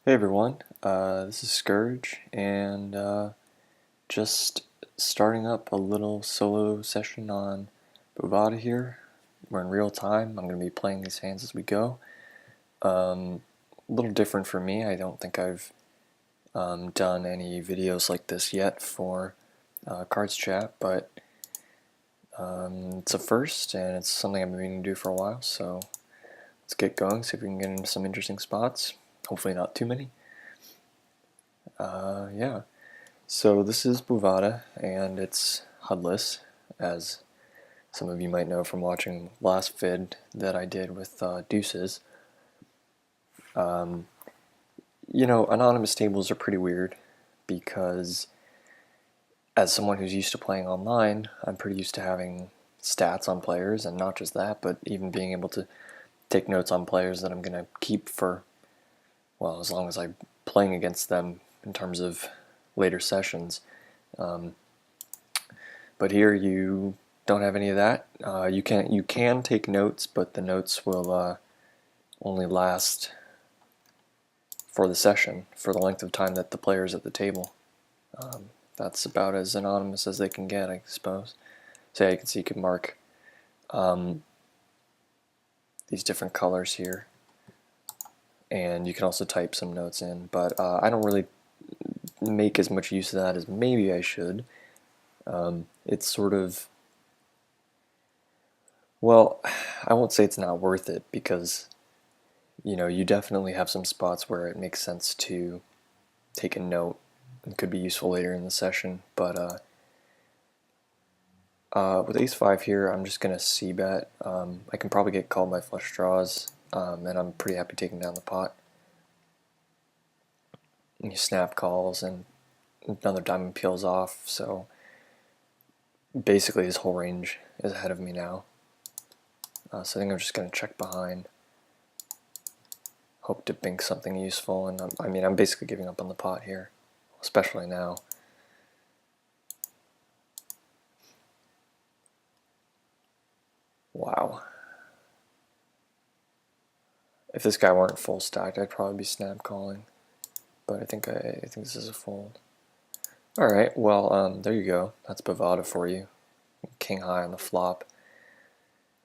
Hey everyone, this is Scourge, and just starting up a little solo session on Bovada here. We're in real time. I'm going to be playing these hands as we go. A little different for me. I don't think I've done any videos like this yet for Cards Chat, but it's a first, and it's something I've been meaning to do for a while, so let's get going, see if we can get into some interesting spots. Hopefully not too many. Yeah. So this is Bovada, and it's HUDless, as some of you might know from watching last vid that I did with Deuces. Um, anonymous tables are pretty weird because as someone who's used to playing online, I'm pretty used to having stats on players, and not just that, but even being able to take notes on players that I'm going to keep for, well, as long as I'm playing against them in terms of later sessions. But here you don't have any of that. You can take notes, but the notes will only last for the session, for the length of time that the player's at the table. That's about as anonymous as they can get, I suppose. So yeah, you can see you can mark these different colors here, and you can also type some notes in. But I don't really make as much use of that as maybe I should. It's sort of, well, I won't say it's not worth it because you definitely have some spots where it makes sense to take a note and could be useful later in the session. But with ace-5 here, I'm just going to c-bet. I can probably get called by flush draws, and I'm pretty happy taking down the pot. And he snap calls, and another diamond peels off, so basically his whole range is ahead of me now. So I think I'm just going to check behind. Hope to bink something useful, and I'm basically giving up on the pot here, especially now. Wow. If this guy weren't full stacked, I'd probably be snap calling, but I think this is a fold. All right, well, there you go. That's Bovada for you. King high on the flop.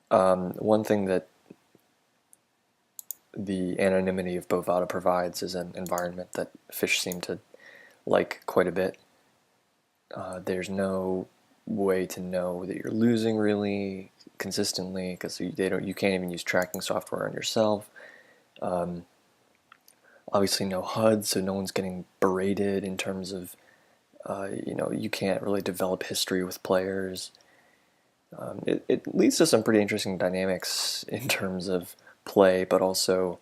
One thing that the anonymity of Bovada provides is an environment that fish seem to like quite a bit. There's no way to know that you're losing really consistently because you can't even use tracking software on yourself. Obviously no HUD, so no one's getting berated in terms of you can't really develop history with players. It leads to some pretty interesting dynamics in terms of play, but also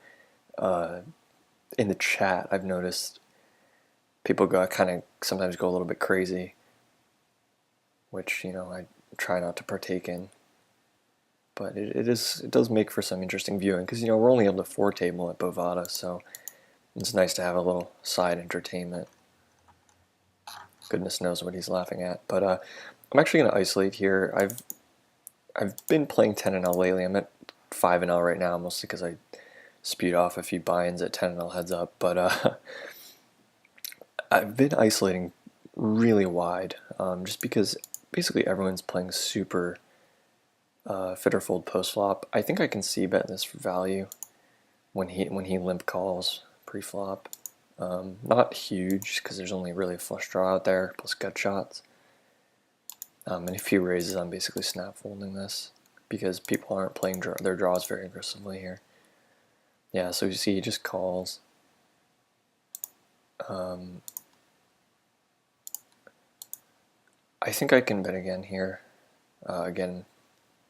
in the chat I've noticed people sometimes go a little bit crazy, which I try not to partake in. But it does make for some interesting viewing because we're only able to 4-table at Bovada, so it's nice to have a little side entertainment. Goodness knows what he's laughing at. But I'm actually going to isolate here. I've been playing 10-0 lately. I'm at 5-0 right now, mostly because I spewed off a few buy-ins at 10-0 heads up. But I've been isolating really wide, just because basically everyone's playing super fit or fold post flop. I think I can c-bet this for value when he limp calls pre-flop. Not huge because there's only really a flush draw out there plus gut shots. And if he raises, I'm basically snap folding this because people aren't playing their draws very aggressively here. Yeah, so you see he just calls. I think I can bet again here. Again,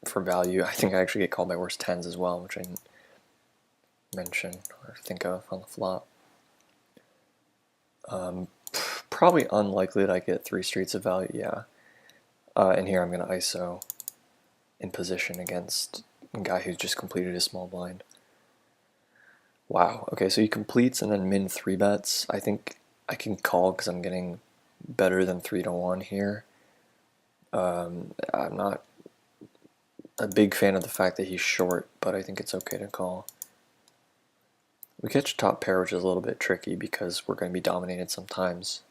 for value. I think I actually get called by worse tens as well, which I didn't mention or think of on the flop. Probably unlikely that I get 3 streets of value, yeah. And here I'm going to ISO in position against a guy who's just completed his small blind. Wow, okay, so he completes and then min 3 bets. I think I can call because I'm getting better than 3-1 here. I'm not a big fan of the fact that he's short, but I think it's okay to call. We catch top pair, which is a little bit tricky because we're going to be dominated sometimes.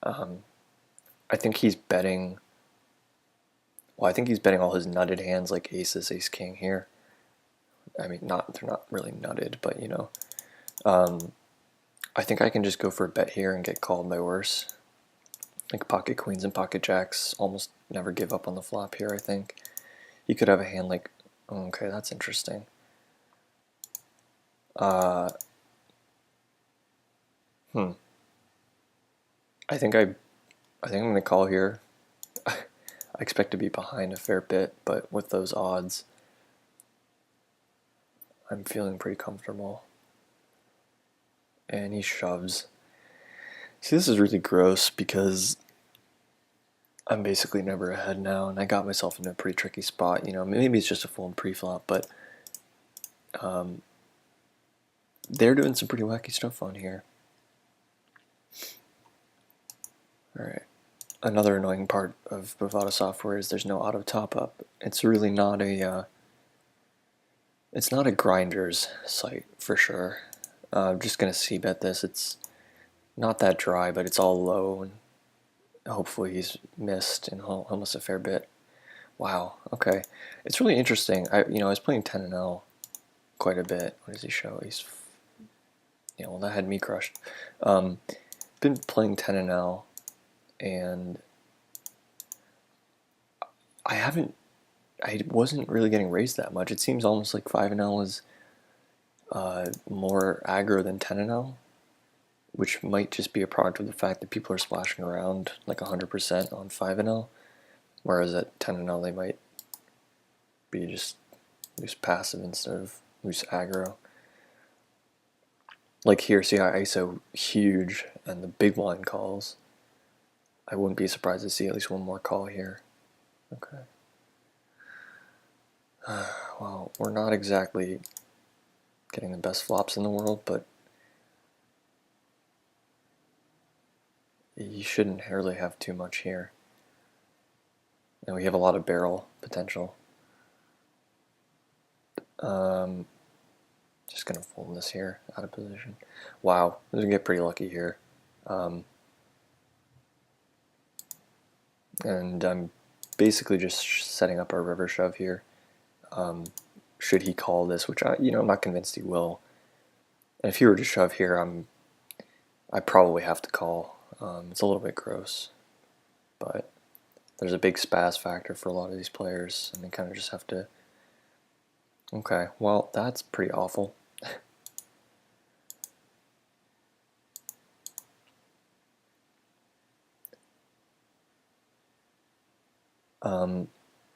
I think he's betting. Well, I think he's betting all his nutted hands like aces, ace king here. I mean, they're not really nutted, but you know. I think I can just go for a bet here and get called by worse. Like pocket queens and pocket jacks almost never give up on the flop here, I think. He could have a hand like, oh, okay, that's interesting. I think I'm gonna call here. I expect to be behind a fair bit, but with those odds, I'm feeling pretty comfortable. And he shoves. See, this is really gross because I'm basically never ahead now, and I got myself in a pretty tricky spot. You know, maybe it's just a full pre-flop, but they're doing some pretty wacky stuff on here. All right. Another annoying part of Bovada software is there's no auto top up. It's really not a it's not a grinder's site for sure. I'm just gonna c-bet this. It's not that dry, but it's all low, and hopefully he's missed and he'll miss a fair bit. Wow. Okay. It's really interesting. I was playing 10 and L quite a bit. What does he show? He's well, that had me crushed. Been playing 10 and L, and I wasn't really getting raised that much. It seems almost like 5 and L is more aggro than 10 and L, which might just be a product of the fact that people are splashing around like 100% on 5 and L, whereas at 10 and L they might be just loose passive instead of loose aggro. Like here, see how ISO huge and the big blind calls. I wouldn't be surprised to see at least one more call here. Okay. Well, we're not exactly getting the best flops in the world, but you shouldn't really have too much here. And we have a lot of barrel potential. Just gonna fold this here, out of position. Wow, this is gonna get pretty lucky here. And I'm basically just setting up our river shove here. Should he call this, which I'm not convinced he will. And if he were to shove here, I probably have to call. It's a little bit gross, but there's a big spaz factor for a lot of these players, and they kind of just have to. Okay, well, that's pretty awful.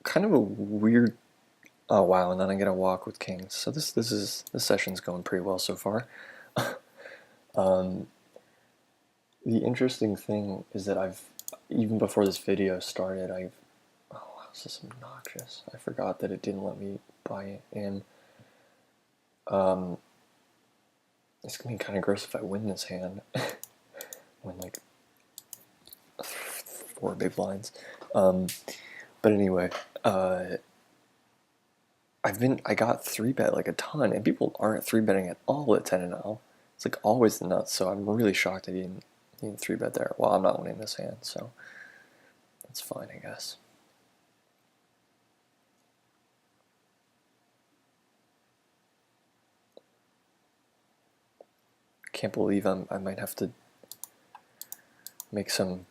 Kind of a weird. Oh wow! And then I get a walk with kings. So this session's going pretty well so far. The interesting thing is that even before this video started, oh wow, this is obnoxious. I forgot that it didn't let me buy in. It's gonna be kind of gross if I win this hand. Win like 4 big blinds. But anyway, I got 3-bet like a ton, and people aren't 3-betting at all at 10 and L. It's like always the nuts, so I'm really shocked that he didn't 3-bet there. Well, I'm not winning this hand, so that's fine, I guess. Can't believe I might have to make some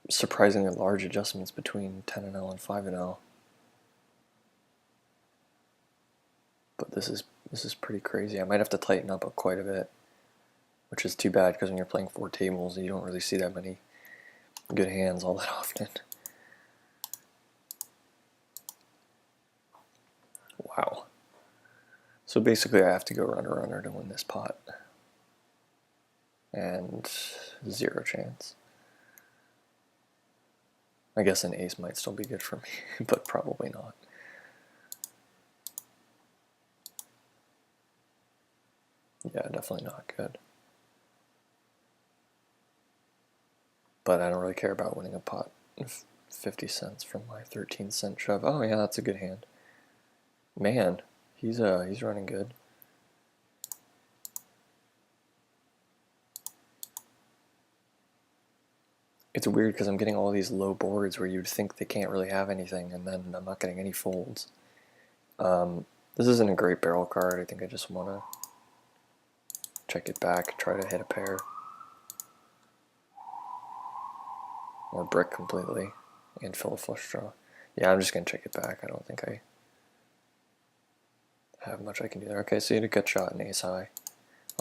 surprisingly large adjustments between 10 and L and 5 and L. But this is pretty crazy. I might have to tighten up quite a bit, which is too bad because when you're playing 4 tables, you don't really see that many good hands all that often. Wow. So basically I have to go runner to win this pot. And 0 chance. I guess an ace might still be good for me, but probably not. Yeah, definitely not good. But I don't really care about winning a pot of 50 cents from my 13-cent shove. Oh yeah, that's a good hand. Man, he's running good. it's weird because I'm getting all these low boards where you'd think they can't really have anything, and then I'm not getting any folds. This isn't a great barrel card. I think I just want to check it back, try to hit a pair. Or brick completely, and fill a flush draw. Yeah, I'm just going to check it back. I don't think I have much I can do there. Okay, so you had a gut shot and ace high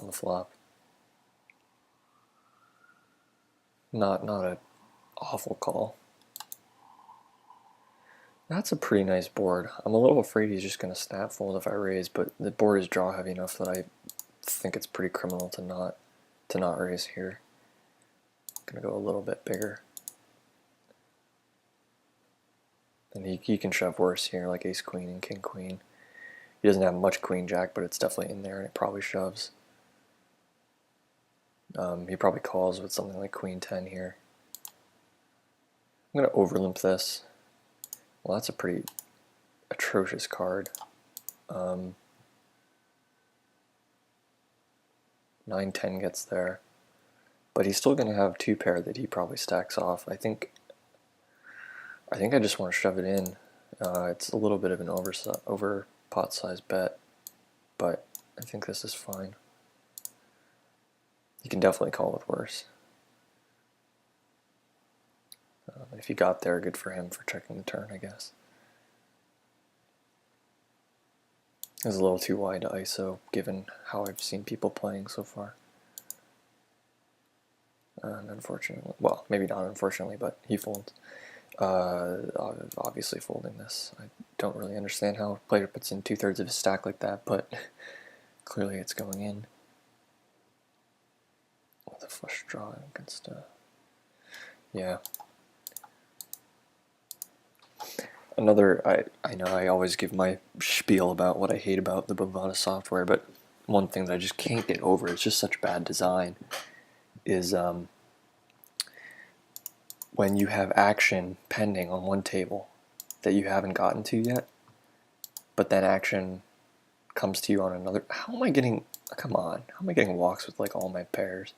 on the flop. Not an awful call. That's a pretty nice board. I'm a little afraid he's just going to snap fold if I raise, but the board is draw heavy enough that I think it's pretty criminal to not raise here. I'm going to go a little bit bigger. And he can shove worse here, like ace queen and king queen. He doesn't have much queen jack, but it's definitely in there, and it probably shoves. He probably calls with something like queen 10 here. I'm going to overlimp this. Well, that's a pretty atrocious card. 9-10 gets there, but he's still going to have two pair that he probably stacks off. I think I just want to shove it in. It's a little bit of an over pot size bet, but I think this is fine. You can definitely call with worse. If he got there, good for him for checking the turn, I guess. It was a little too wide to ISO, given how I've seen people playing so far. And unfortunately, well, maybe not unfortunately, but he folds. Obviously folding this. I don't really understand how a player puts in 2/3 of his stack like that, but clearly it's going in. With a flush draw against yeah. Another, I know I always give my spiel about what I hate about the Bovada software, but one thing that I just can't get over, it's just such bad design, is when you have action pending on one table that you haven't gotten to yet, but then action comes to you on another. How am I getting, come on, how am I getting walks with like all my pairs?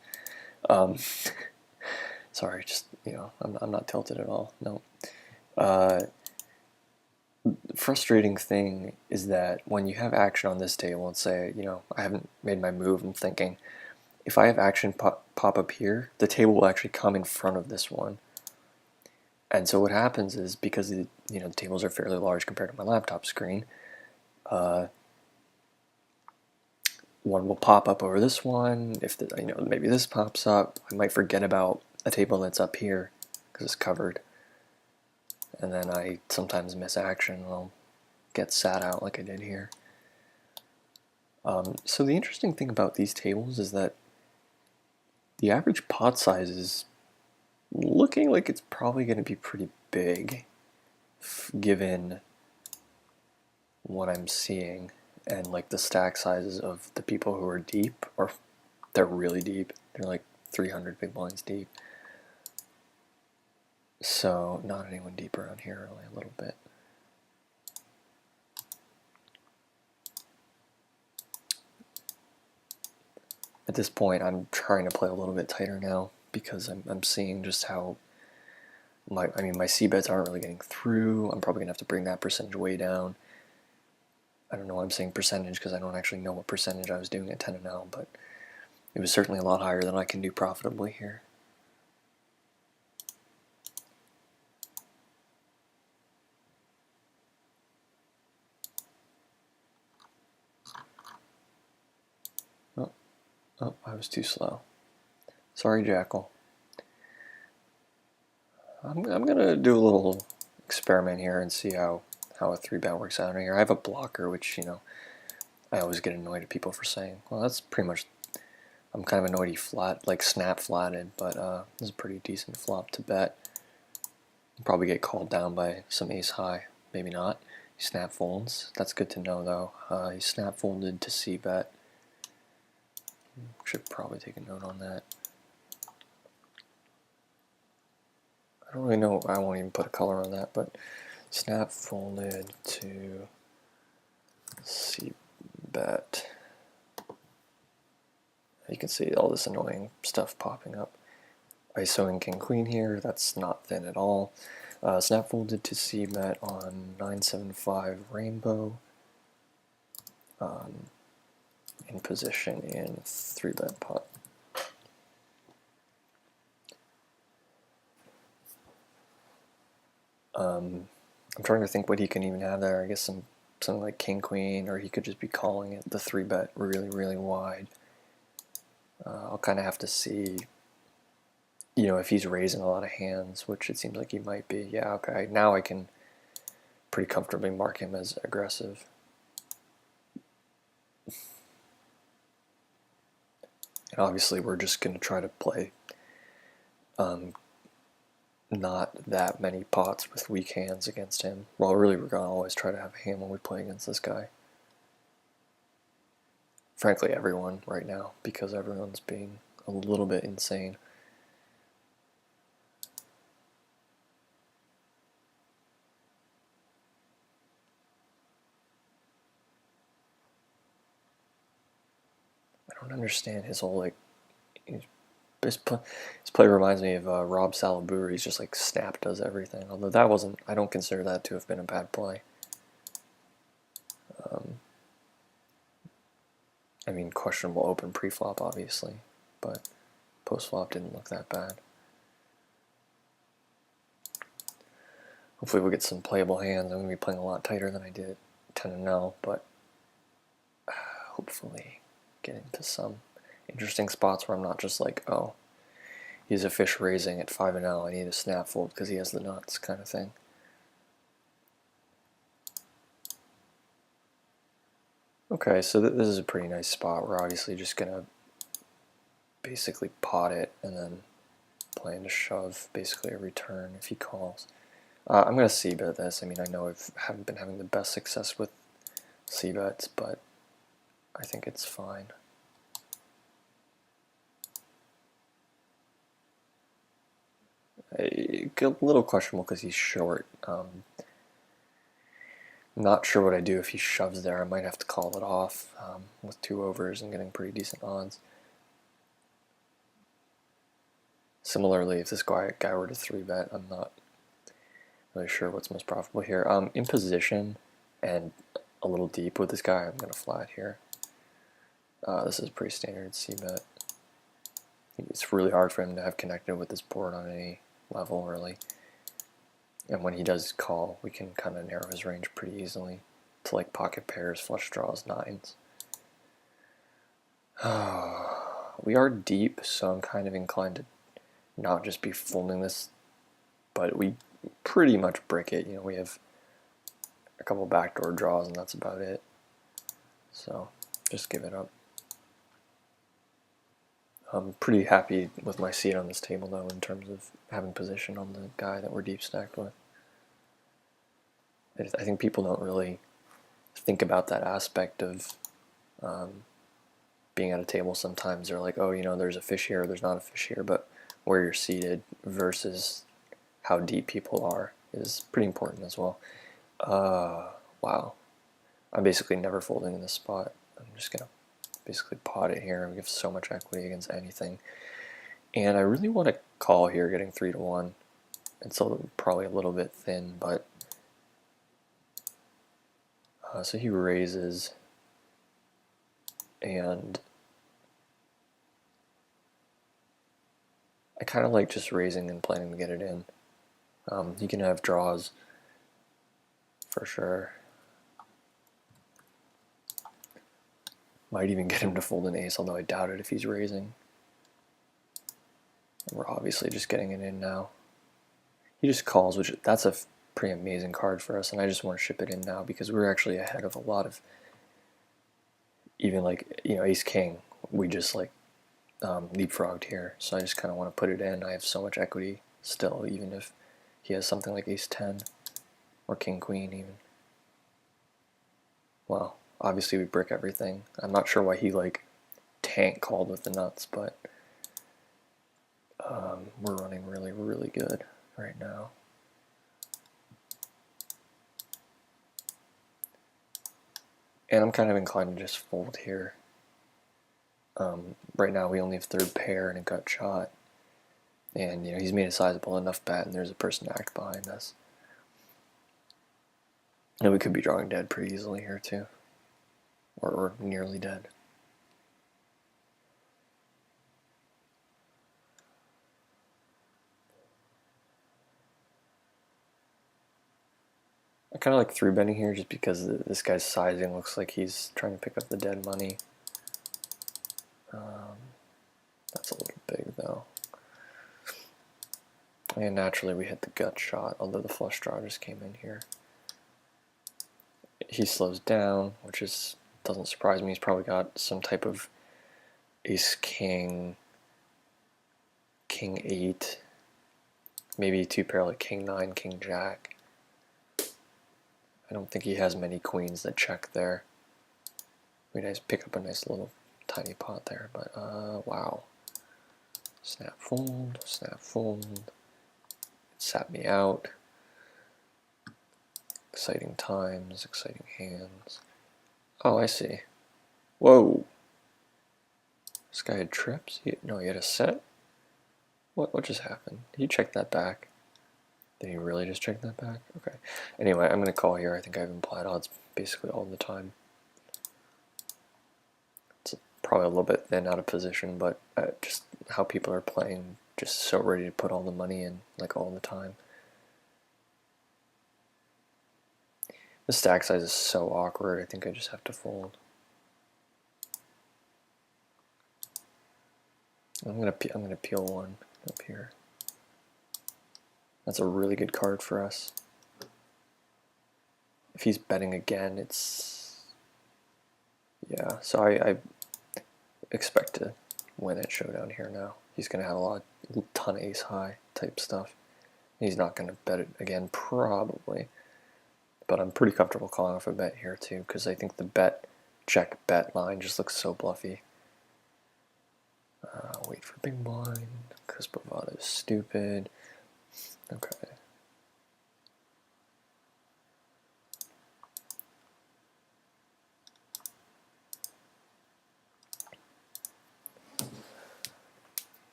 Sorry, just, you know, I'm not tilted at all, no. Frustrating thing is that when you have action on this table, and say, you know, I haven't made my move, I'm thinking, if I have action pop up here, the table will actually come in front of this one. And so what happens is, because the tables are fairly large compared to my laptop screen, one will pop up over this one. If maybe this pops up, I might forget about a table that's up here because it's covered. And then I sometimes miss action and I'll get sat out like I did here. So the interesting thing about these tables is that the average pot size is looking like it's probably going to be pretty big given what I'm seeing, and like the stack sizes of the people who are deep, or they're really deep. They're like 300 big blinds deep. So not anyone deep around here, only a little bit. At this point, I'm trying to play a little bit tighter now because I'm seeing just how my C bets aren't really getting through. I'm probably gonna have to bring that percentage way down. I don't know why I'm saying percentage because I don't actually know what percentage I was doing at 10 and L, but it was certainly a lot higher than I can do profitably here. Oh, I was too slow. Sorry, Jackal. I'm gonna do a little experiment here and see how a 3-bet works out here. I have a blocker, which, you know, I always get annoyed at people for saying, well, that's pretty much, I'm kind of annoyed he snap flatted, but this is a pretty decent flop to bet. I'll probably get called down by some ace high, maybe not. He snap folds, that's good to know though. He snap folded to C bet. Should probably take a note on that. I don't really know, I won't even put a color on that, but snap folded to C bet. You can see all this annoying stuff popping up. ISOing King Queen here. That's not thin at all. Snap folded to C-bet on 975 Rainbow. In position in 3-bet pot. I'm trying to think what he can even have there. I guess something like King Queen, or he could just be calling it the 3-bet really wide. I'll kind of have to see, if he's raising a lot of hands, which it seems like he might be. Yeah, okay. Now I can pretty comfortably mark him as aggressive. And obviously we're just going to try to play not that many pots with weak hands against him. Well, really we're going to always try to have a hand when we play against this guy. Frankly, everyone right now, because everyone's being a little bit insane. I don't understand his whole, his play reminds me of Rob Salabur. He's just like snap does everything. Although that wasn't, I don't consider that to have been a bad play. I mean, questionable open pre-flop, obviously, but post-flop didn't look that bad. Hopefully we'll get some playable hands. I'm going to be playing a lot tighter than I did at 10-0, but hopefully get into some interesting spots where I'm not just like, oh, he's a fish raising at 5-0, I need a snap fold because he has the nuts kind of thing. Okay, so this is a pretty nice spot. We're obviously just going to basically pot it and then plan to shove basically a return if he calls. I'm going to c-bet this. I mean, I know I haven't been having the best success with c-bets, but I think it's fine. A little questionable because he's short. Not sure what I do if he shoves there. I might have to call it off with 2 overs and getting pretty decent odds. Similarly, if this guy were to 3-bet, I'm not really sure what's most profitable here. In position and a little deep with this guy, I'm going to flat here. This is pretty standard c-bet. It's really hard for him to have connected with this board on any level, really. And when he does call, we can kind of narrow his range pretty easily to like pocket pairs, flush draws, nines. We are deep, so I'm kind of inclined to not just be folding this, but we pretty much brick it. We have a couple backdoor draws and that's about it. So just give it up. I'm pretty happy with my seat on this table though in terms of having position on the guy that we're deep stacked with. I think people don't really think about that aspect of being at a table. Sometimes they're like, oh, there's a fish here, there's not a fish here, but where you're seated versus how deep people are is pretty important as well. Wow. I'm basically never folding in this spot. I'm just going to basically pot it here. We have so much equity against anything. And I really want to call here, getting 3-1. It's probably a little bit thin, but so he raises, and I kind of like just raising and planning to get it in. He can have draws for sure. Might even get him to fold an ace, although I doubt it if he's raising. And we're obviously just getting it in now. He just calls, which that's a pretty amazing card for us, and I just want to ship it in now because we're actually ahead of a lot of, even like, ace king, we just like leapfrogged here, so I just kind of want to put it in. I have so much equity still, even if he has something like ace 10 or king queen even. Well, obviously we brick everything. I'm not sure why he like tank called with the nuts, but we're running really good right now. And I'm kind of inclined to just fold here. Right now we only have third pair and a gut shot. And, he's made a sizable enough bet, and there's a person to act behind us. And we could be drawing dead pretty easily here, too. Or nearly dead. I kind of like 3-betting here just because this guy's sizing looks like he's trying to pick up the dead money. That's a little big, though. And naturally we hit the gut shot, although the flush draw just came in here. He slows down, which doesn't surprise me. He's probably got some type of ace-king, king-8, maybe two pair like king-9, king-jack. I don't think he has many queens that check there. We nice pick up a nice little tiny pot there, but wow. Snap fold, snap fold. It sat me out. Exciting times, exciting hands. Oh, I see. Whoa. This guy had trips? No, he had a set? What just happened? Did he check that back? Did he really just check that back? Okay. Anyway, I'm going to call here. I think I have implied odds basically all the time. It's probably a little bit thin out of position, but just how people are playing, just so ready to put all the money in, like all the time. The stack size is so awkward, I think I just have to fold. I'm gonna peel one up here. That's a really good card for us. If he's betting again, yeah. So I expect to win at showdown here now. He's gonna have a ton of ace high type stuff. He's not gonna bet it again probably, but I'm pretty comfortable calling off a bet here too because I think the check bet line just looks so bluffy. Wait for big blind because Bovada is stupid. Okay.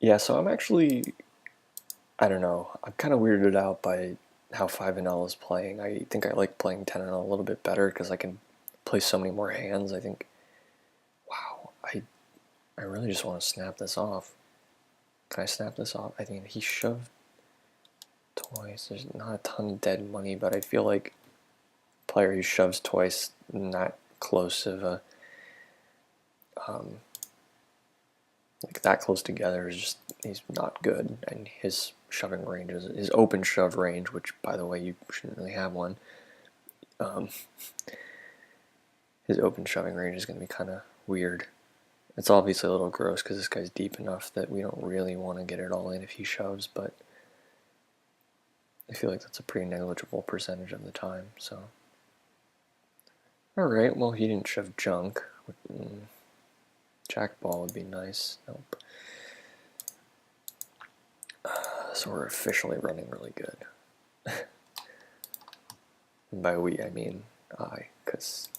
Yeah, so I'm actually, I don't know, I'm kind of weirded out by how 5-0 is playing. I think I like playing 10-0 a little bit better because I can play so many more hands. I think, wow, I really just want to snap this off. Can I snap this off? I think he shoved twice. There's not a ton of dead money, but I feel like a player who shoves twice, not close of a, like that close together is just, he's not good. And his shoving range is his open shove range, which by the way you shouldn't really have one. His open shoving range is going to be kind of weird. It's obviously a little gross because this guy's deep enough that we don't really want to get it all in if he shoves, but I feel like that's a pretty negligible percentage of the time. So, all right, well he didn't shove junk. Jack ball would be nice. Nope. So we're officially running really good. And by we, I mean I, because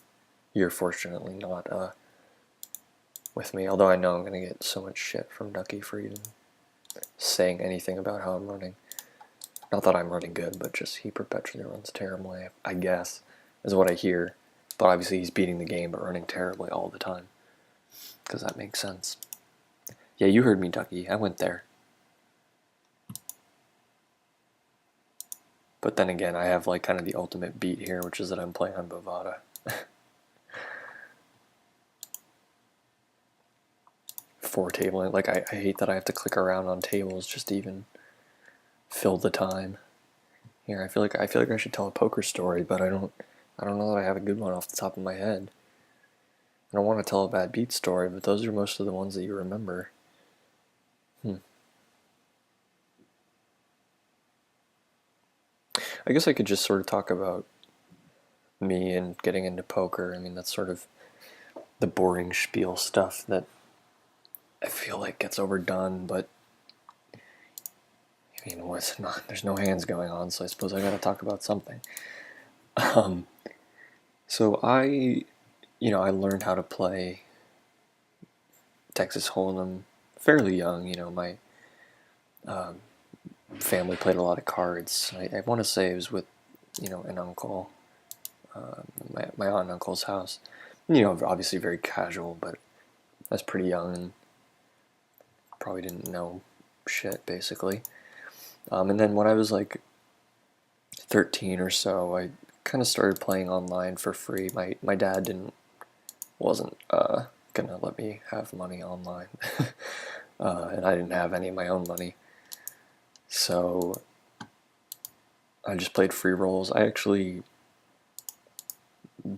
you're fortunately not with me. Although I know I'm going to get so much shit from Ducky for even saying anything about how I'm running. Not that I'm running good, but just he perpetually runs terribly, I guess, is what I hear. But obviously he's beating the game, but running terribly all the time. Because that makes sense. Yeah, you heard me, Ducky. I went there. But then again, I have like kind of the ultimate beat here, which is that I'm playing on Bovada. For tabling, like I hate that I have to click around on tables just to even fill the time. Here, I feel like I should tell a poker story, but I don't know that I have a good one off the top of my head. I don't want to tell a bad beat story, but those are most of the ones that you remember. I guess I could just sort of talk about me and getting into poker. I mean, that's sort of the boring spiel stuff that I feel like gets overdone, but I mean, there's no hands going on, so I suppose I gotta talk about something. Um, so I learned how to play Texas Hold'em fairly young. My um, family played a lot of cards. I want to say it was with, an uncle, my aunt and uncle's house. Obviously very casual, but I was pretty young and probably didn't know shit, basically. And then when I was like 13 or so, I kind of started playing online for free. My dad wasn't gonna let me have money online, and I didn't have any of my own money, so I just played free rolls. I actually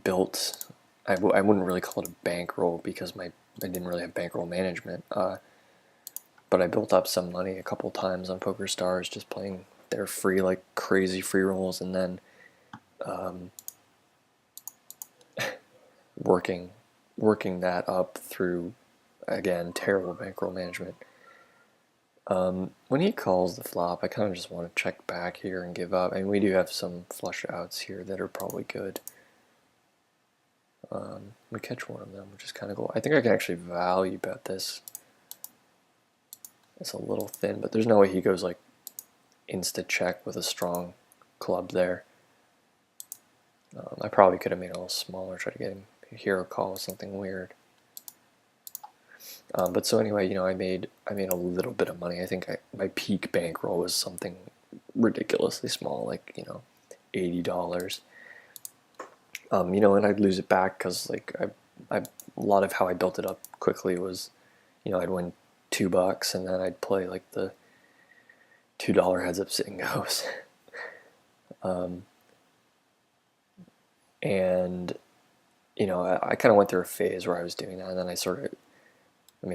built. I wouldn't really call it a bankroll because I didn't really have bankroll management. But I built up some money a couple times on Poker Stars just playing their free, like crazy free rolls, and then um, working that up through, again, terrible bankroll management. When he calls the flop, I kind of just want to check back here and give up. I mean, we do have some flush outs here that are probably good. We catch one of them, which is kind of cool. I think I can actually value bet this. It's a little thin, but there's no way he goes like insta check with a strong club there. I probably could have made it a little smaller, try to get him a hero call with something weird. But so anyway, I made a little bit of money. I think my peak bankroll was something ridiculously small, like $80. And I'd lose it back because like a lot of how I built it up quickly was, I'd win $2 and then I'd play like the $2 heads up sit and goes. And I kind of went through a phase where I was doing that, and then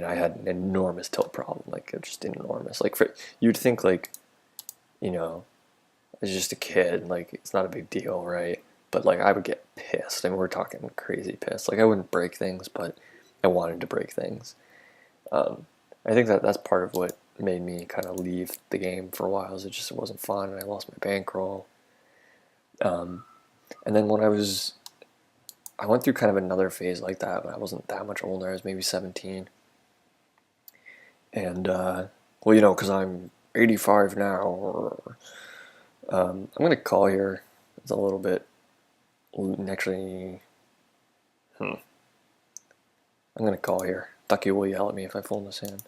I had an enormous tilt problem, like just enormous. Like you'd think like, as just a kid, like it's not a big deal, right? But like I would get pissed, and we're talking crazy pissed. Like I wouldn't break things, but I wanted to break things. I think that's part of what made me kind of leave the game for a while. Is it wasn't fun, and I lost my bankroll. And then when I went through kind of another phase like that, but I wasn't that much older. I was maybe 17. And, because I'm 85 now, or, I'm going to call here. It's a little bit, actually, I'm going to call here. Ducky will yell at me if I fold this hand.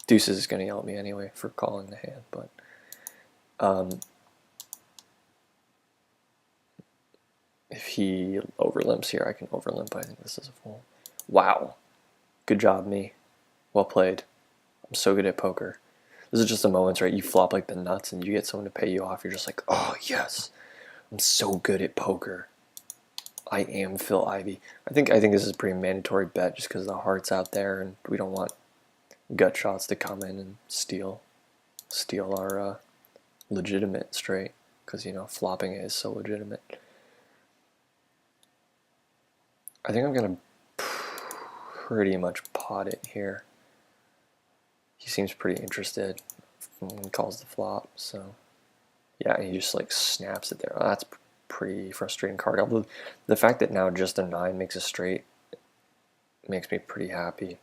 Deuces is going to yell at me anyway for calling the hand, but, if he overlimps here, I can overlimp. I think this is a fold. Wow. Good job, me. Well played. I'm so good at poker. This is just the moments, right? You flop like the nuts and you get someone to pay you off. You're just like, oh, yes. I'm so good at poker. I am Phil Ivey. I think this is a pretty mandatory bet just because the heart's out there and we don't want gut shots to come in and steal our legitimate straight because, flopping it is so legitimate. I think I'm going to pretty much pot it here. He seems pretty interested when he calls the flop, so yeah, he just like snaps it there. Oh, that's pretty frustrating card. Although the fact that now just a 9 makes a straight makes me pretty happy.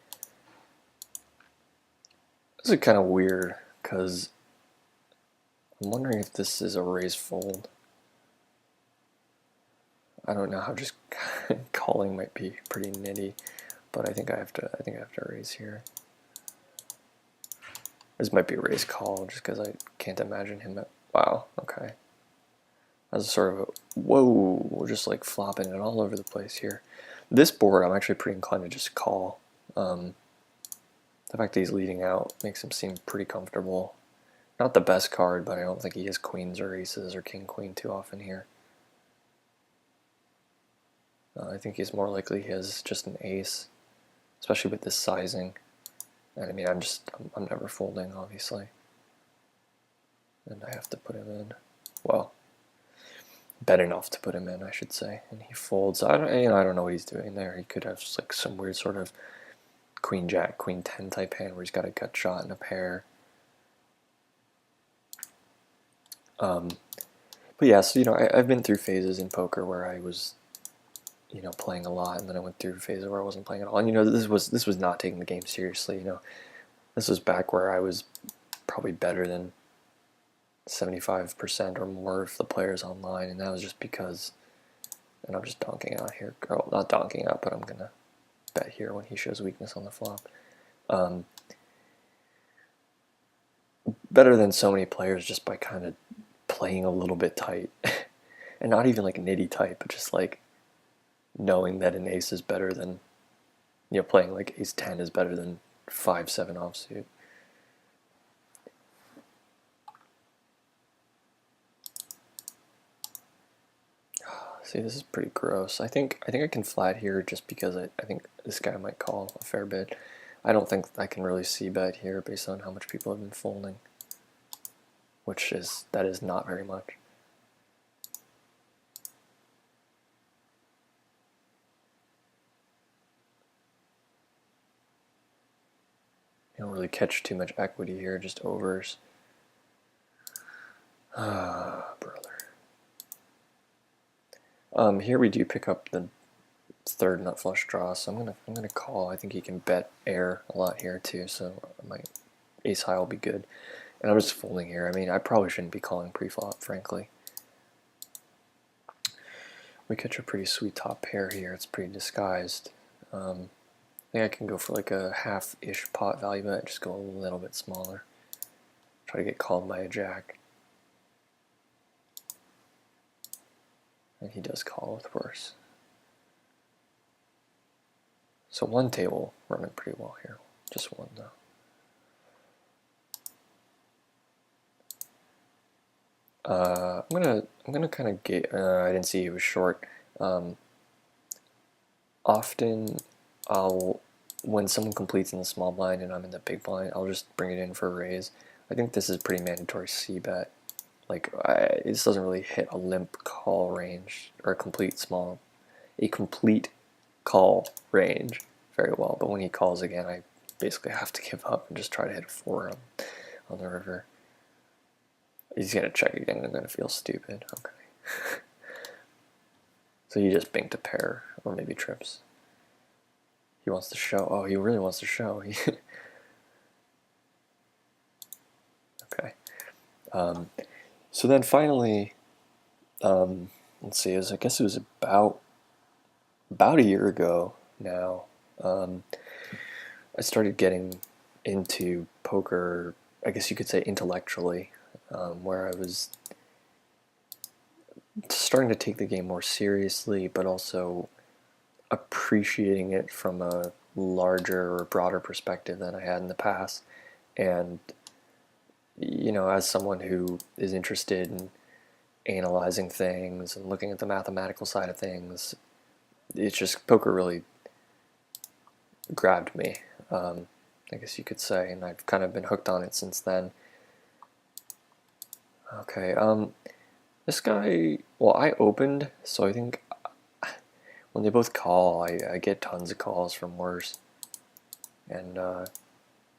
This is kind of weird because I'm wondering if this is a raise fold. I don't know how just calling might be pretty nitty, but I think I have to raise here. This might be a raise call just because I can't imagine him at, wow, okay. That's sort of a, whoa, we're just like flopping it all over the place here. This board, I'm actually pretty inclined to just call. The fact that he's leading out makes him seem pretty comfortable. Not the best card, but I don't think he has queens or aces or king queen too often here. I think he's more likely he has just an ace, especially with this sizing. And I mean, I'm never folding, obviously. And I have to put him in. Well, bet enough to put him in, I should say. And he folds. I don't know what he's doing there. He could have just like some weird sort of queen jack, queen 10 type hand where he's got a gut shot and a pair. But yeah, so I've been through phases in poker where I was playing a lot, and then I went through phases where I wasn't playing at all. And this was not taking the game seriously. This was back where I was probably better than 75% or more of the players online, and that was just because. And I'm just donking out here. Oh, not donking out, but I'm gonna bet here when he shows weakness on the flop. Better than so many players just by kind of playing a little bit tight, and not even like nitty tight, but just like knowing that an ace is better than playing like ace 10 is better than 5-7 offsuit. See, this is pretty gross. I think I can flat here just because I think this guy might call a fair bit. I don't think I can really see bet here based on how much people have been folding, that is not very much. You don't really catch too much equity here, just overs. Ah, brother. Here we do pick up the third nut flush draw, so I'm gonna call. I think he can bet air a lot here too, so my ace high will be good. And I'm just folding here. I mean, I probably shouldn't be calling pre-flop, frankly. We catch a pretty sweet top pair here. It's pretty disguised. I think I can go for like a half-ish pot value bet, just go a little bit smaller. Try to get called by a jack. And he does call with worse. So one table running pretty well here. Just one though. I'm gonna kind of get. I didn't see he was short. Often, when someone completes in the small blind and I'm in the big blind, I'll just bring it in for a raise. I think this is pretty mandatory C bet. Like this doesn't really hit a limp call range or a complete call range very well. But when he calls again, I basically have to give up and just try to hit a 4 on the river. He's gonna check again and I'm gonna feel stupid. Okay. So he just binked a pair, or maybe trips. He wants to show. Oh, he really wants to show. Okay. So then finally, let's see. I guess it was about a year ago now. I started getting into poker. I guess you could say intellectually, where I was starting to take the game more seriously, but also appreciating it from a larger or broader perspective than I had in the past. And as someone who is interested in analyzing things and looking at the mathematical side of things, it's just poker really grabbed me, I guess you could say, and I've kind of been hooked on it since then. Okay, this guy, well, I opened, so I think when they both call, I get tons of calls from worse, and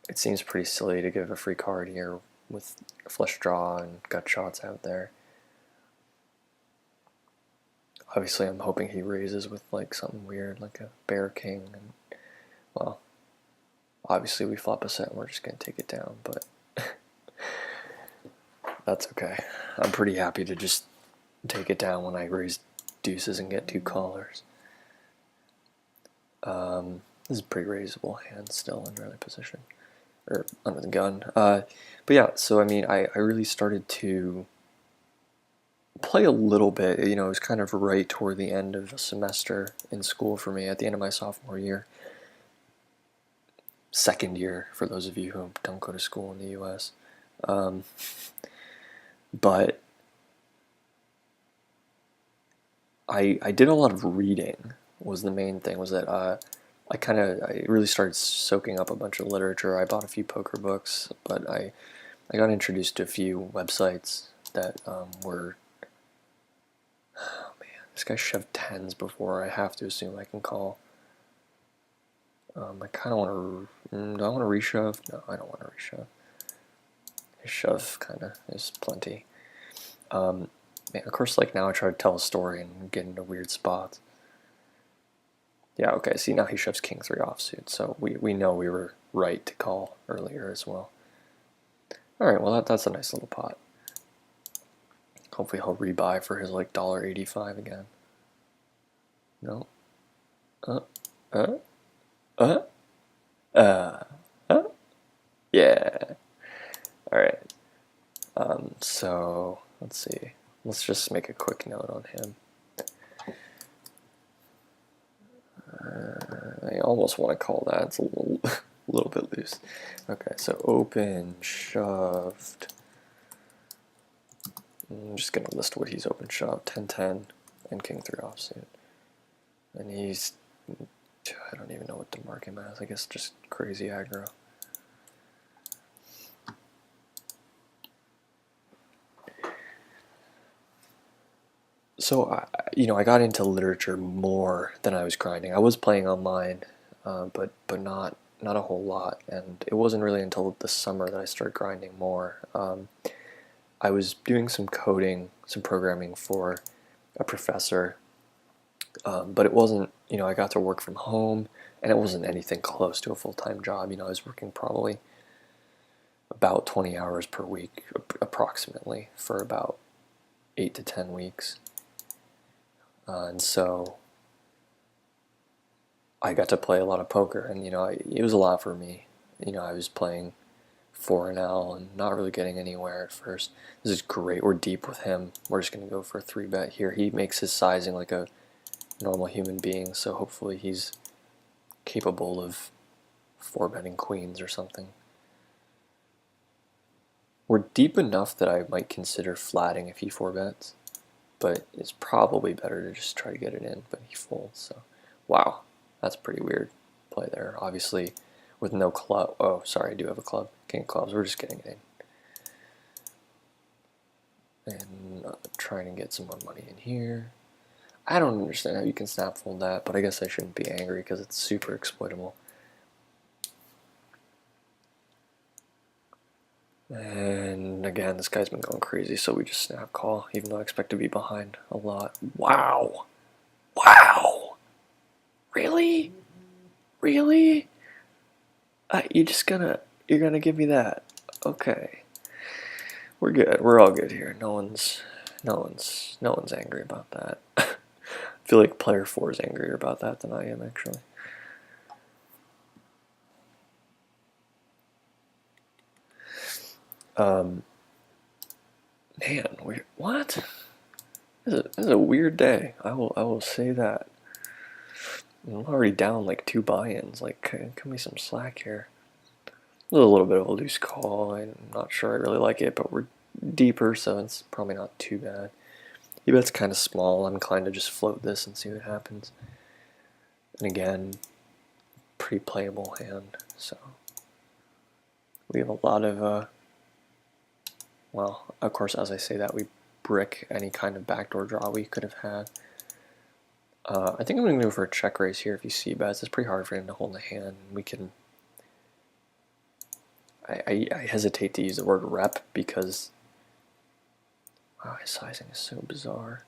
it seems pretty silly to give a free card here with flush draw and gut shots out there. Obviously, I'm hoping he raises with like something weird, like a bear king, and well, obviously we flop a set and we're just gonna take it down, but that's okay. I'm pretty happy to just take it down when I raise deuces and get 2 callers. This is a pretty raisable hand still in early position, or under the gun. But yeah, so I mean, I really started to play a little bit. It was kind of right toward the end of a semester in school for me, at the end of my sophomore year. Second year, for those of you who don't go to school in the U.S. But I did a lot of reading, was the main thing, was that I really started soaking up a bunch of literature. I bought a few poker books, but I got introduced to a few websites that were, oh man, this guy shoved 10s before. I have to assume I can call. I kind of want to, do I want to reshove? No, I don't want to reshove. His shove kind of is plenty. Man, of course, like now I try to tell a story and get into weird spots. Yeah, okay, see now he shoves king 3 offsuit, so we know we were right to call earlier as well. Alright, well that's a nice little pot. Hopefully he'll rebuy for his like $1.85 again. No. Uh. Yeah. Alright. So let's see. Let's just make a quick note on him. I almost want to call that. It's a little bit loose. Okay, so open, shoved. I'm just gonna list what he's open shoved. 10-10 and king 3 offsuit. And he's, I don't even know what to mark him as. I guess just crazy aggro. So I got into literature more than I was grinding. I was playing online, but not a whole lot. And it wasn't really until the summer that I started grinding more. I was doing some coding, some programming for a professor, but it wasn't. I got to work from home, and it wasn't anything close to a full-time job. I was working probably about 20 hours per week, approximately, for about 8 to 10 weeks. And so I got to play a lot of poker, and it was a lot for me. I was playing 4-L and not really getting anywhere at first. This is great. We're deep with him. We're just going to go for a 3-bet here. He makes his sizing like a normal human being, so hopefully he's capable of 4-betting queens or something. We're deep enough that I might consider flatting if he 4-bets. But it's probably better to just try to get it in, but he folds, so wow, that's a pretty weird play there. Obviously, with no club. Oh, sorry, I do have a club. King of clubs. We're just getting it in. And trying to get some more money in here. I don't understand how you can snap fold that, but I guess I shouldn't be angry because it's super exploitable. And again, this guy's been going crazy, so we just snap call, even though I expect to be behind a lot. Wow! Wow! Really? Really? You're gonna give me that? Okay. We're good. We're all good here. No one's angry about that. I feel like player 4 is angrier about that than I am, actually. Man, what? This is a weird day. I will say that. I'm already down like 2 buy-ins. Like, cut me some slack here. This is a little bit of a loose call. I'm not sure I really like it, but we're deeper, so it's probably not too bad. He bets kind of small. I'm inclined to just float this and see what happens. And again, pretty playable hand. So we have a lot of well, of course, as I say that, we brick any kind of backdoor draw we could have had. I think I'm going to go for a check raise here if he c-bets. It's pretty hard for him to hold the hand. We can... I hesitate to use the word rep because... Wow, his sizing is so bizarre.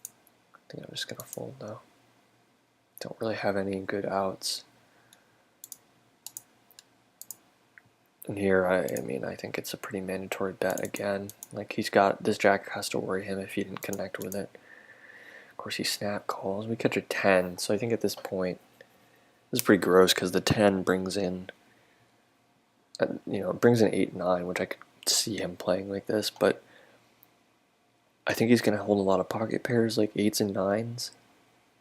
I think I'm just going to fold though. Don't really have any good outs. And here, I mean, I think it's a pretty mandatory bet again. Like, this jack has to worry him if he didn't connect with it. Of course, he snap calls. We catch a 10, so I think at this point, this is pretty gross because the 10 brings in, it brings in 8-9, which I could see him playing like this, but I think he's going to hold a lot of pocket pairs like 8s and 9s,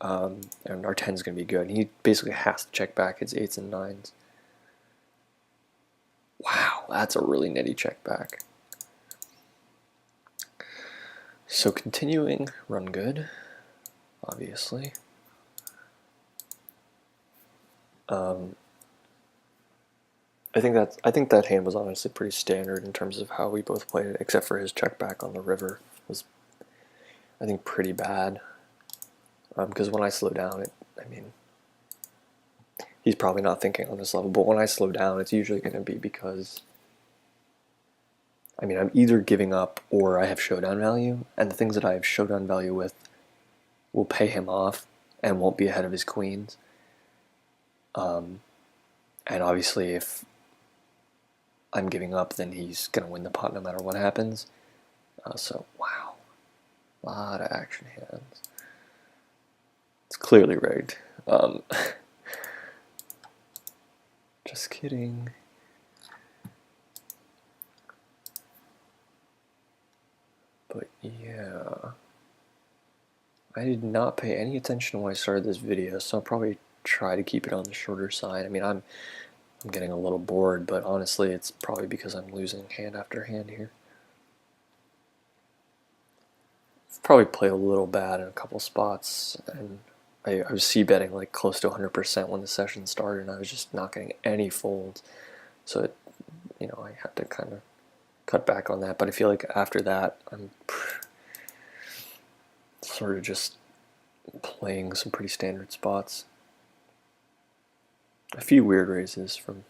and our 10 is going to be good. And he basically has to check back his 8s and 9s. Wow, that's a really nitty check back. So continuing, run good, obviously. I think that hand was honestly pretty standard in terms of how we both played it, except for his check back on the river was, I think, pretty bad. Because when I slow down, I mean, he's probably not thinking on this level, but when I slow down, it's usually going to be because I mean, I'm either giving up or I have showdown value, and the things that I have showdown value with will pay him off and won't be ahead of his queens. And obviously, if I'm giving up, then he's going to win the pot no matter what happens. So, wow. A lot of action hands. It's clearly rigged. Just kidding. But yeah, I did not pay any attention when I started this video, so I'll probably try to keep it on the shorter side. I mean, I'm getting a little bored, but honestly, it's probably because I'm losing hand after hand here. I've probably played a little bad in a couple spots, and I was c-betting like close to 100% when the session started, and I was just not getting any folds. So, I had to kind of cut back on that. But I feel like after that, I'm sort of just playing some pretty standard spots. A few weird raises from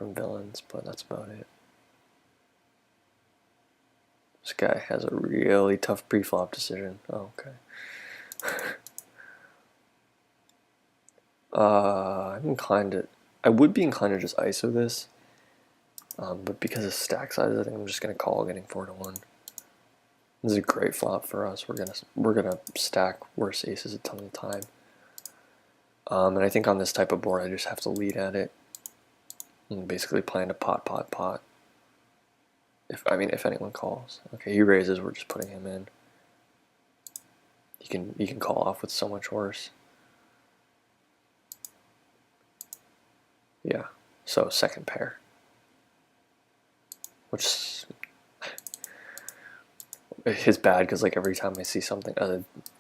villains, but that's about it. This guy has a really tough pre-flop decision. Oh, okay. I would be inclined to just ISO this, but because of stack size, I think I'm just gonna call getting 4-1. This is a great flop for us. We're gonna stack worse aces a ton of the time. And I think on this type of board, I just have to lead at it and basically plan to pot. If anyone calls. Okay, he raises. We're just putting him in. You can call off with so much worse. Yeah. So second pair, which is bad because like every time I see something,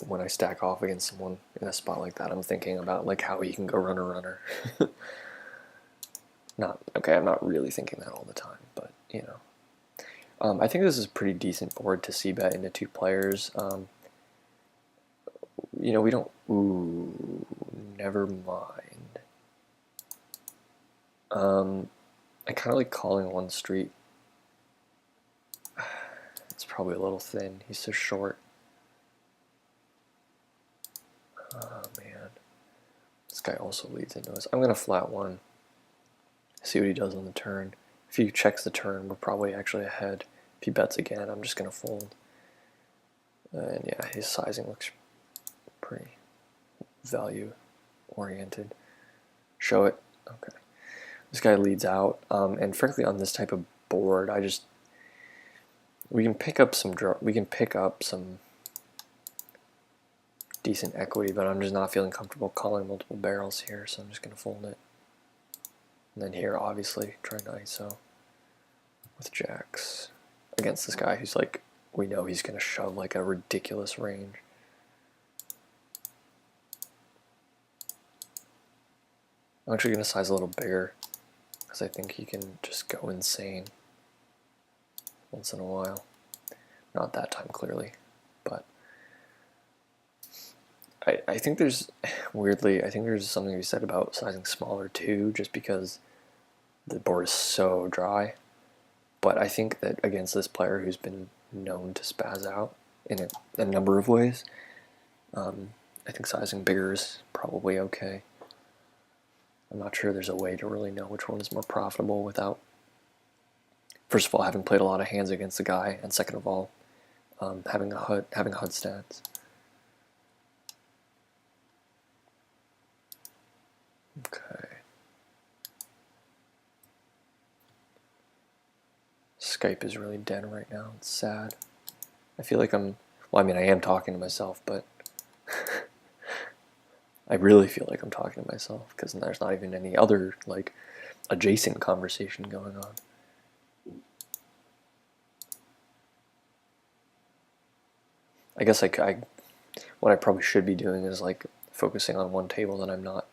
when I stack off against someone in a spot like that, I'm thinking about like how he can go runner. I'm not really thinking that all the time, but I think this is a pretty decent board to c-bet into two players. We don't. Ooh, never mind. I kind of like calling one street. It's probably a little thin. He's so short. Oh man, this guy also leads into us. I'm gonna flat one. See what he does on the turn. If he checks the turn, we're probably actually ahead. If he bets again, I'm just gonna fold. And yeah, his sizing looks pretty value oriented. Show it. Okay. This guy leads out, and frankly, on this type of board, we can pick up some decent equity, but I'm just not feeling comfortable calling multiple barrels here, so I'm just gonna fold it. And then here, obviously, trying to ISO with jacks against this guy who's like, we know he's gonna shove like a ridiculous range. I'm actually gonna size a little bigger because I think he can just go insane once in a while. Not that time, clearly, but I think there's, weirdly, I think there's something to be said about sizing smaller too, just because the board is so dry. But I think that against this player who's been known to spaz out in a number of ways, I think sizing bigger is probably okay. I'm not sure there's a way to really know which one is more profitable without, first of all, having played a lot of hands against the guy, and second of all, having HUD stats. Okay. Skype is really dead right now. It's sad. I feel like I am talking to myself, but I really feel like I'm talking to myself because there's not even any other like adjacent conversation going on. I guess what I probably should be doing is like focusing on one table that I'm not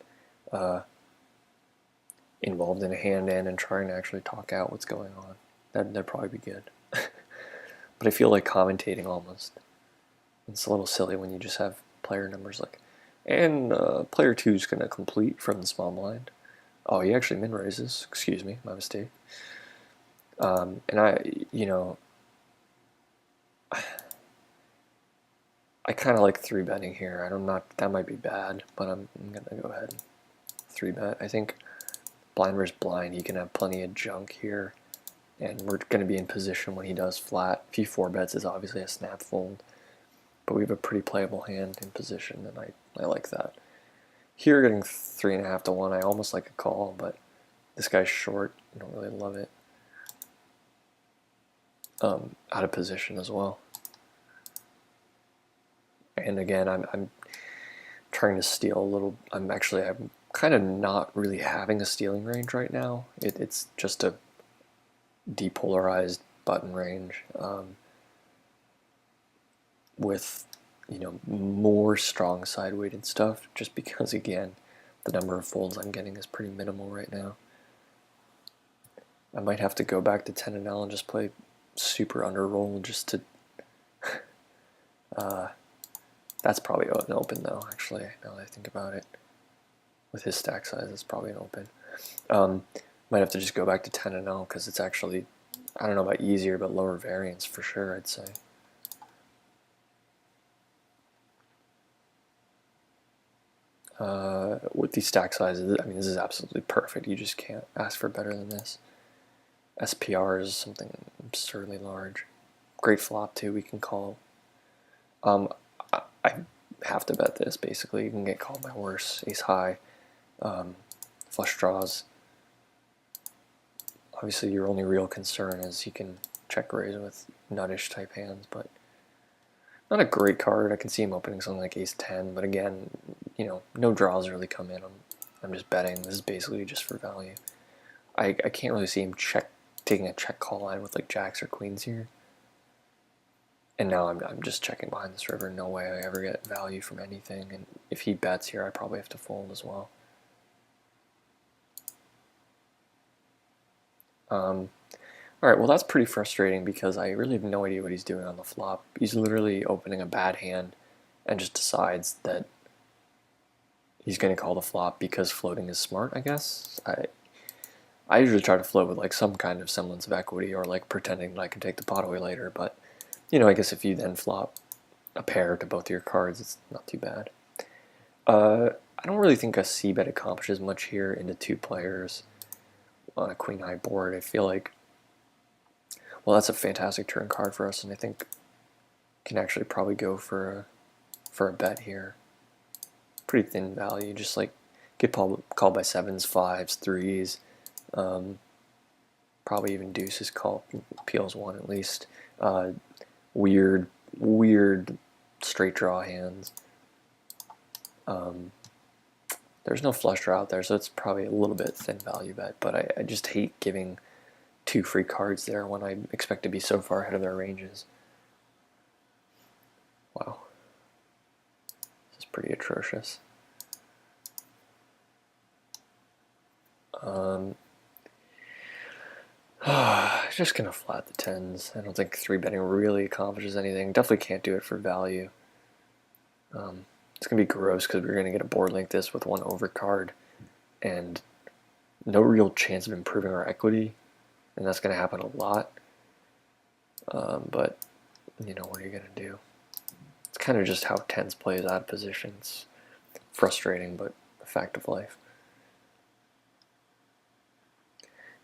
involved in a hand in and trying to actually talk out what's going on. That'd probably be good. But I feel like commentating almost. It's a little silly when you just have player numbers like, and player 2 is going to complete from the small blind. Oh, he actually min raises. Excuse me, my mistake. And I kind of like 3-betting here. I don't not that might be bad, but I'm gonna go ahead and 3-bet. I think blind versus blind, he can have plenty of junk here, and we're gonna be in position when he does flat. If he 4-bets is obviously a snap fold, but we have a pretty playable hand in position, and I like that. Here, getting 3.5 to 1, I almost like a call, but this guy's short. I don't really love it. Out of position as well. And again, I'm trying to steal a little. I'm kind of not really having a stealing range right now. It's just a depolarized button range with more strong side weighted stuff. Just because again, the number of folds I'm getting is pretty minimal right now. I might have to go back to 10 and L and just play super under roll just to. That's probably an open though, actually, now that I think about it. With his stack size, it's probably an open. Might have to just go back to 10 and 0 because it's actually, I don't know about easier, but lower variance for sure, I'd say. With these stack sizes, I mean, this is absolutely perfect. You just can't ask for better than this. SPR is something absurdly large. Great flop too, we can call. I have to bet this, basically. You can get called by worse. Ace high, flush draws. Obviously, your only real concern is you can check raise with nuttish type hands, but not a great card. I can see him opening something like ace 10, but again, no draws really come in. I'm just betting. This is basically just for value. I can't really see him taking a check call line with like jacks or queens here. And now I'm just checking behind this river. No way I ever get value from anything. And if he bets here, I probably have to fold as well. Alright, well that's pretty frustrating because I really have no idea what he's doing on the flop. He's literally opening a bad hand and just decides that he's going to call the flop because floating is smart, I guess. I usually try to float with like some kind of semblance of equity or like pretending that I can take the pot away later, but I guess if you then flop a pair to both of your cards, it's not too bad. I don't really think a c-bet accomplishes much here into 2 players on a queen-high board. I feel like, well, that's a fantastic turn card for us, and I think can actually probably go for a bet here. Pretty thin value, just like get called by 7s, 5s, 3s, probably even deuces call, peels 1 at least. Weird straight draw hands. There's no flush draw out there, so it's probably a little bit thin value bet, but I just hate giving 2 free cards there when I expect to be so far ahead of their ranges. Wow. This is pretty atrocious. Just gonna flat the 10s. I don't think 3-betting really accomplishes anything. Definitely can't do it for value. It's gonna be gross because we're gonna get a board like this with 1 overcard and no real chance of improving our equity, and that's gonna happen a lot. But what are you gonna do? It's kind of just how 10s plays out of position. It's frustrating, but a fact of life.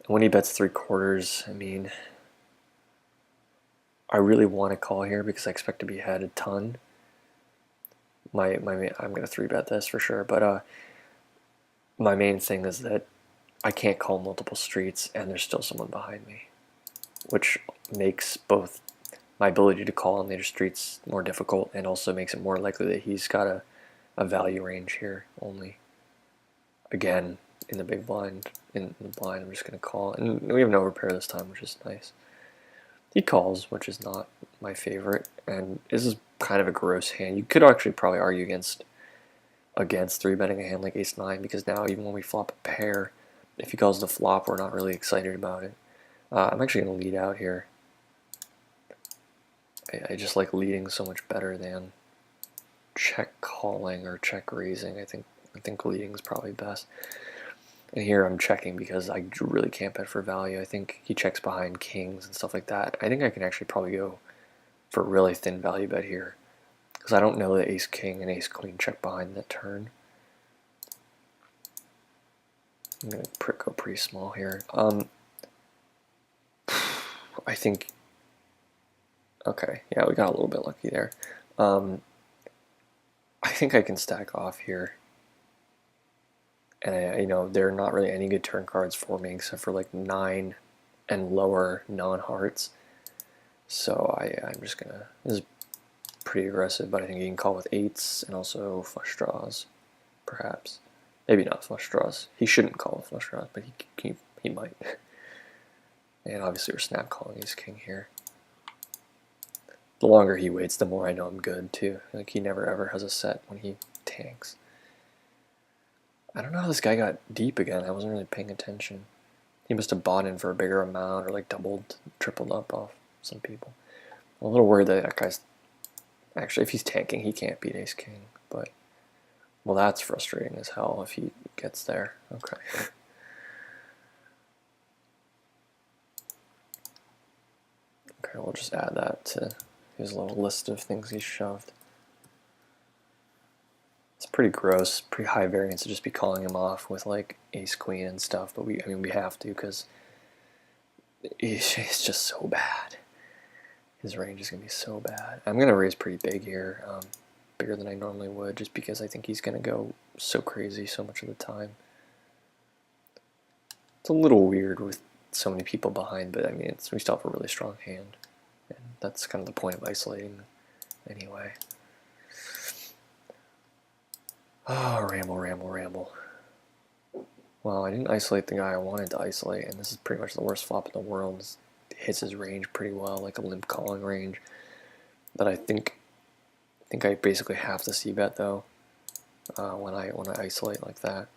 When he bets 3/4, I mean, I really want to call here because I expect to be ahead a ton. I'm gonna 3-bet this for sure, but my main thing is that I can't call multiple streets and there's still someone behind me, which makes both my ability to call on later streets more difficult and also makes it more likely that he's got a value range here only. Again, in the big blind, I'm just going to call. And we have no repair this time, which is nice. He calls, which is not my favorite, and this is kind of a gross hand. You could actually probably argue against 3-betting a hand like ace-9, because now even when we flop a pair, if he calls the flop, we're not really excited about it. I'm actually going to lead out here. I just like leading so much better than check calling or check raising. I think leading is probably best. And here I'm checking because I really can't bet for value. I think he checks behind kings and stuff like that. I think I can actually probably go for a really thin value bet here because I don't know that ace king and ace queen check behind that turn. I'm going to go pretty small here. I think, okay, yeah, we got a little bit lucky there. I think I can stack off here. And you know, there are not really any good turn cards for me except for like 9 and lower non-hearts. So I'm just gonna, this is pretty aggressive, but I think he can call with 8s and also flush draws, perhaps. Maybe not flush draws. He shouldn't call with flush draws, but he might. And obviously we're snap calling ace king here. The longer he waits, the more I know I'm good too. Like he never ever has a set when he tanks. I don't know how this guy got deep again. I wasn't really paying attention. He must have bought in for a bigger amount or like doubled, tripled up off some people. I'm a little worried that that guy's actually, if he's tanking, he can't beat ace king. But well, that's frustrating as hell if he gets there. Okay. Okay, we'll just add that to his little list of things he shoved. It's pretty gross, pretty high variance to just be calling him off with like ace queen and stuff, but I mean we have to because it's just so bad. His range is gonna be so bad. I'm gonna raise pretty big here, bigger than I normally would, just because I think he's gonna go so crazy so much of the time. It's a little weird with so many people behind, but I mean we still have a really strong hand, and that's kind of the point of isolating anyway. Oh, ramble, ramble, ramble. Well, I didn't isolate the guy I wanted to isolate, and this is pretty much the worst flop in the world. It hits his range pretty well, like a limp calling range. That I think I basically have to c-bet though when I isolate like that,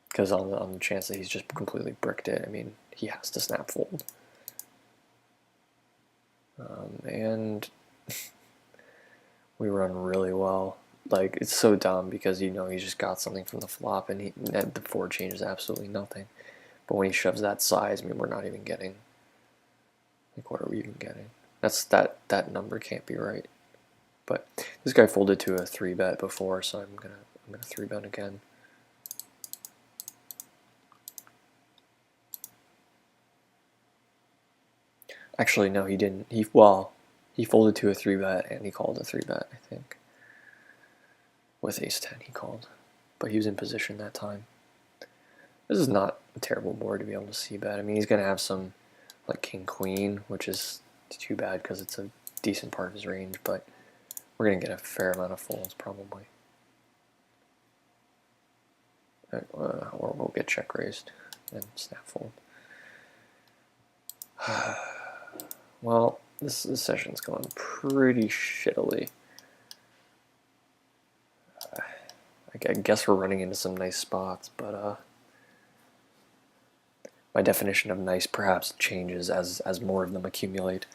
because on the chance that he's just completely bricked it, I mean he has to snap fold. And we run really well. Like, it's so dumb because you know he's just got something from the flop and the forward changes absolutely nothing. But when he shoves that size, I mean, we're not even getting, like, what are we even getting? That number can't be right. But this guy folded to a 3-bet before, so I'm gonna 3-bet again. Actually, no, he didn't. He folded to a 3-bet and he called a 3-bet, I think. With ace-10 he called, but he was in position that time. This is not a terrible board to be able to c-bet. I mean, he's going to have some, like king-queen, which is too bad because it's a decent part of his range, but we're going to get a fair amount of folds probably. Or we'll get check raised and snap fold. Well, this session's going pretty shittily. I guess we're running into some nice spots, but my definition of nice perhaps changes as more of them accumulate.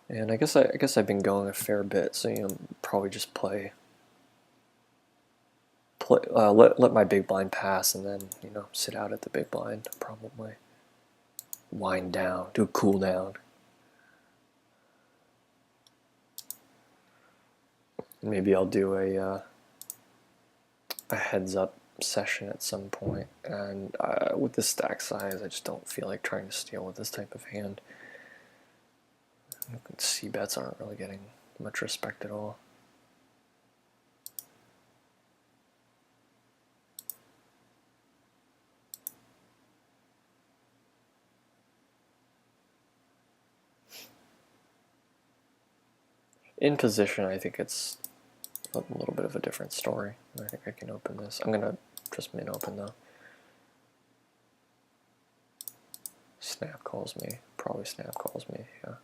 And I guess I've been going a fair bit, so you know, probably just let my big blind pass, and then you know sit out at the big blind probably. Wind down, do a cool down. Maybe I'll do a heads up session at some point, and with this stack size I just don't feel like trying to steal with this type of hand. C-bets aren't really getting much respect at all. In position, I think it's a little bit of a different story. I think I can open this. I'm gonna just min open though. Snap calls me. Probably snap calls me. Yeah.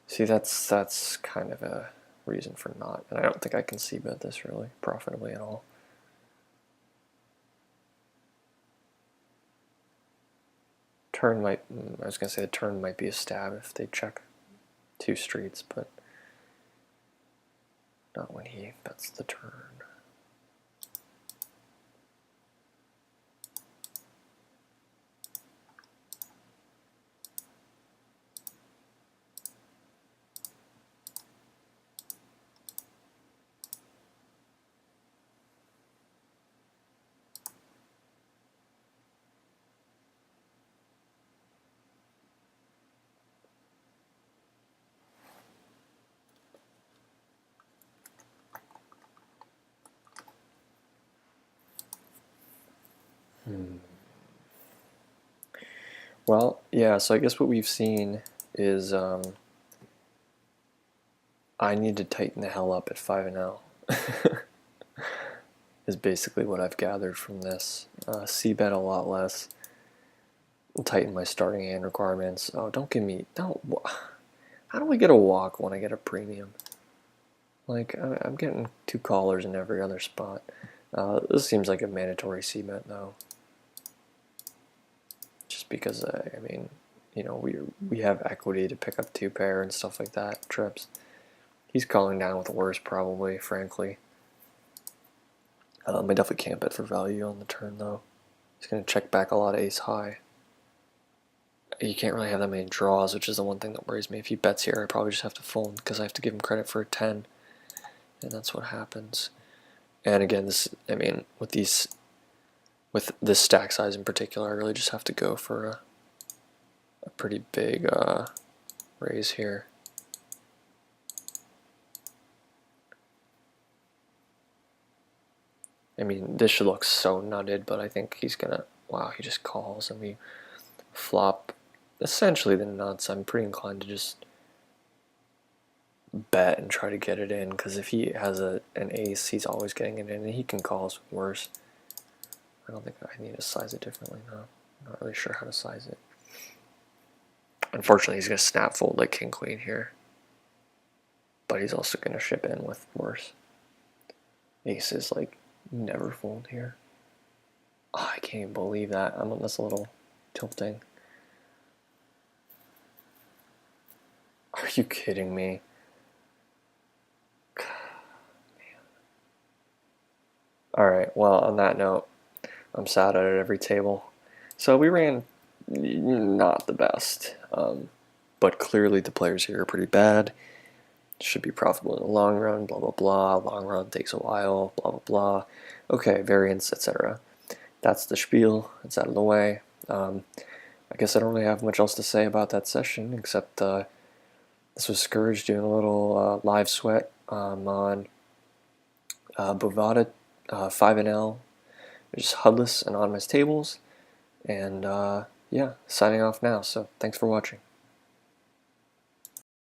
See, that's kind of a reason for not, and I don't think I can c-bet this really profitably at all. Turn might. I was gonna say the turn might be a stab if they check 2 streets, but Not when he bets the turn. Well, yeah, so I guess what we've seen is I need to tighten the hell up at 5-0. Is basically what I've gathered from this. C-bet a lot less. Tighten my starting hand requirements. Oh, don't give me... Don't... How do I get a walk when I get a premium? Like, I'm getting 2 callers in every other spot. This seems like a mandatory C-bet, though. Just because, I mean, you know, we have equity to pick up 2 pair and stuff like that, trips. He's calling down with worse, probably, frankly. I definitely can't bet for value on the turn, though. He's going to check back a lot of ace-high. You can't really have that many draws, which is the one thing that worries me. If he bets here, I probably just have to fold, because I have to give him credit for a 10. And that's what happens. And again, this, I mean, with this stack size in particular, I really just have to go for a pretty big raise here. I mean, this should look so nutted, but I think he's gonna, wow, he just calls and we flop essentially the nuts. I'm pretty inclined to just bet and try to get it in, because if he has an ace, he's always getting it in, and he can call us worse. I don't think I need to size it differently now. I'm not really sure how to size it. Unfortunately, he's going to snap fold like king queen here, but he's also going to ship in with worse. Aces like never fold here. Oh, I can't even believe that. I'm on this little tilting. Are you kidding me? Alright, well, on that note, I'm sad at every table. So we ran not the best, but clearly the players here are pretty bad. Should be profitable in the long run, blah, blah, blah. Long run takes a while, blah, blah, blah. Okay, variance, etc. That's the spiel. It's out of the way. I guess I don't really have much else to say about that session, except this was Scourrge doing a little live sweat on Bovada 5NL, just HUDless anonymous tables, and yeah, signing off now. So thanks for watching.